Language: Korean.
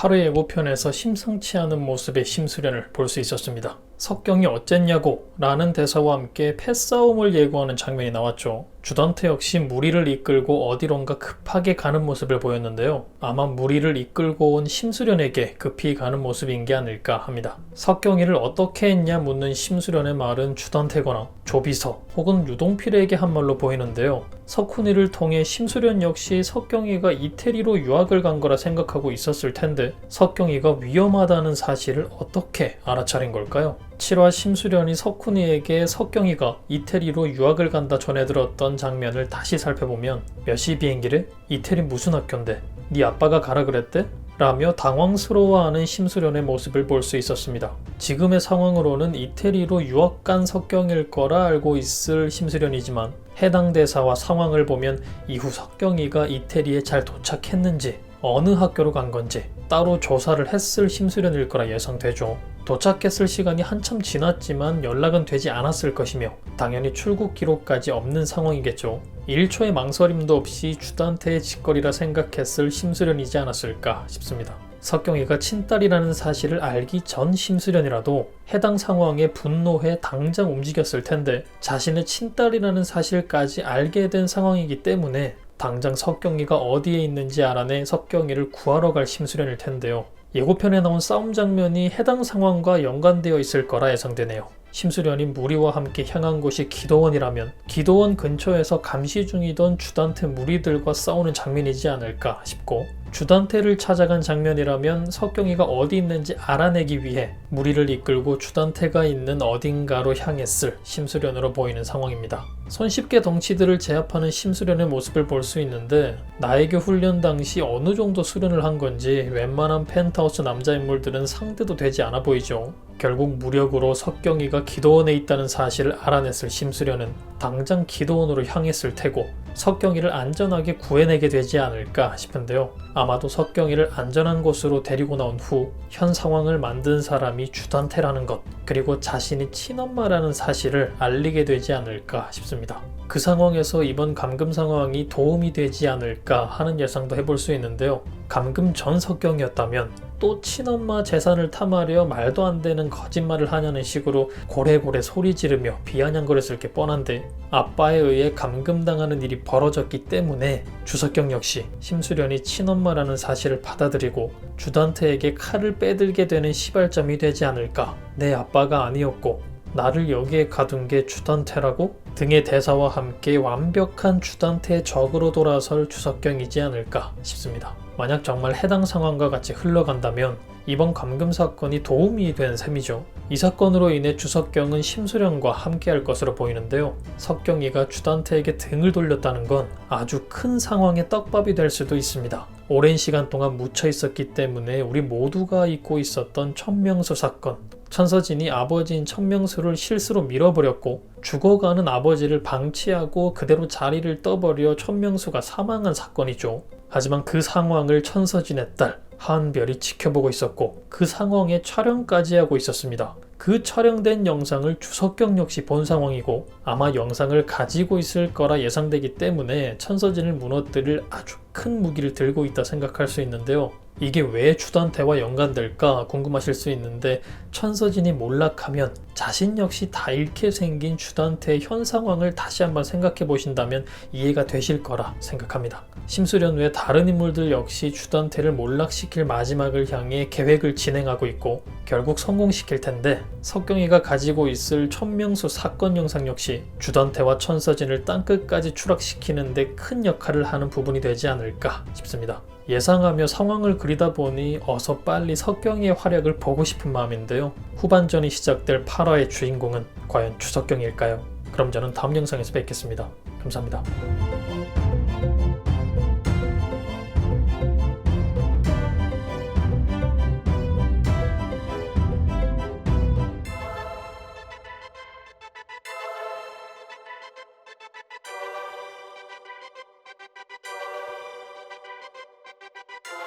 8회 예고편에서 심상치 않은 모습의 심수련을 볼 수 있었습니다. 석경이 어쨌냐고 라는 대사와 함께 패싸움을 예고하는 장면이 나왔죠. 주던태 역시 무리를 이끌고 어디론가 급하게 가는 모습을 보였는데요. 아마 무리를 이끌고 온 심수련에게 급히 가는 모습인 게 아닐까 합니다. 석경이를 어떻게 했냐 묻는 심수련의 말은 주던태거나 조비서 혹은 유동필에게 한 말로 보이는데요. 석훈이를 통해 심수련 역시 석경이가 이태리로 유학을 간 거라 생각하고 있었을 텐데 석경이가 위험하다는 사실을 어떻게 알아차린 걸까요? 7화 심수련이 석훈이에게 석경이가 이태리로 유학을 간다 전해 들었던 장면을 다시 살펴보면 몇 시 비행기래? 이태리 무슨 학교인데? 네 아빠가 가라 그랬대? 라며 당황스러워하는 심수련의 모습을 볼 수 있었습니다. 지금의 상황으로는 이태리로 유학 간 석경일 거라 알고 있을 심수련이지만 해당 대사와 상황을 보면 이후 석경이가 이태리에 잘 도착했는지 어느 학교로 간 건지 따로 조사를 했을 심수련일 거라 예상되죠. 도착했을 시간이 한참 지났지만 연락은 되지 않았을 것이며 당연히 출국 기록까지 없는 상황이겠죠. 1초의 망설임도 없이 주단태의 짓거리라 생각했을 심수련이지 않았을까 싶습니다. 석경이가 친딸이라는 사실을 알기 전 심수련이라도 해당 상황에 분노해 당장 움직였을 텐데 자신의 친딸이라는 사실까지 알게 된 상황이기 때문에 당장 석경이가 어디에 있는지 알아내 석경이를 구하러 갈 심수련일 텐데요. 예고편에 나온 싸움 장면이 해당 상황과 연관되어 있을 거라 예상되네요. 심수련이 무리와 함께 향한 곳이 기도원이라면 기도원 근처에서 감시 중이던 주단태 무리들과 싸우는 장면이지 않을까 싶고 주단태를 찾아간 장면이라면 석경이가 어디 있는지 알아내기 위해 무리를 이끌고 주단태가 있는 어딘가로 향했을 심수련으로 보이는 상황입니다. 손쉽게 덩치들을 제압하는 심수련의 모습을 볼 수 있는데 나에게 훈련 당시 어느 정도 수련을 한 건지 웬만한 펜트하우스 남자 인물들은 상대도 되지 않아 보이죠. 결국 무력으로 석경이가 기도원에 있다는 사실을 알아냈을 심수련은 당장 기도원으로 향했을 테고 석경이를 안전하게 구해내게 되지 않을까 싶은데요. 아마도 석경이를 안전한 곳으로 데리고 나온 후 현 상황을 만든 사람이 주단태라는 것 그리고 자신이 친엄마라는 사실을 알리게 되지 않을까 싶습니다. 그 상황에서 이번 감금 상황이 도움이 되지 않을까 하는 예상도 해볼 수 있는데요. 감금 전 석경이었다면 또 친엄마 재산을 탐하려 말도 안 되는 거짓말을 하냐는 식으로 고래고래 소리 지르며 비아냥거렸을 게 뻔한데 아빠에 의해 감금당하는 일이 벌어졌기 때문에 주석경 역시 심수련이 친엄마라는 사실을 받아들이고 주단태에게 칼을 빼들게 되는 시발점이 되지 않을까. 내 아빠가 아니었고 나를 여기에 가둔 게 주단태라고? 등의 대사와 함께 완벽한 주단태의 적으로 돌아설 주석경이지 않을까 싶습니다. 만약 정말 해당 상황과 같이 흘러간다면 이번 감금 사건이 도움이 된 셈이죠. 이 사건으로 인해 주석경은 심수련과 함께할 것으로 보이는데요. 석경이가 주단태에게 등을 돌렸다는 건 아주 큰 상황의 떡밥이 될 수도 있습니다. 오랜 시간 동안 묻혀 있었기 때문에 우리 모두가 잊고 있었던 천명수 사건. 천서진이 아버지인 천명수를 실수로 밀어버렸고 죽어가는 아버지를 방치하고 그대로 자리를 떠버려 천명수가 사망한 사건이죠. 하지만 그 상황을 천서진의 딸 하은별이 지켜보고 있었고 그 상황에 촬영까지 하고 있었습니다. 그 촬영된 영상을 주석경 역시 본 상황이고 아마 영상을 가지고 있을 거라 예상되기 때문에 천서진을 무너뜨릴 아주 큰 무기를 들고 있다 생각할 수 있는데요. 이게 왜 주단태와 연관될까 궁금하실 수 있는데 천서진이 몰락하면 자신 역시 다 잃게 생긴 주단태의 현 상황을 다시 한번 생각해 보신다면 이해가 되실 거라 생각합니다. 심수련 외 다른 인물들 역시 주단태를 몰락시킬 마지막을 향해 계획을 진행하고 있고 결국 성공시킬 텐데 석경이가 가지고 있을 천명수 사건 영상 역시 주단태와 천서진을 땅끝까지 추락시키는 데 큰 역할을 하는 부분이 되지 않을까 싶습니다. 예상하며 상황을 그리다 보니 어서 빨리 석경이의 활약을 보고 싶은 마음인데요. 후반전이 시작될 8화의 주인공은 과연 주석경일까요? 그럼 저는 다음 영상에서 뵙겠습니다. 감사합니다.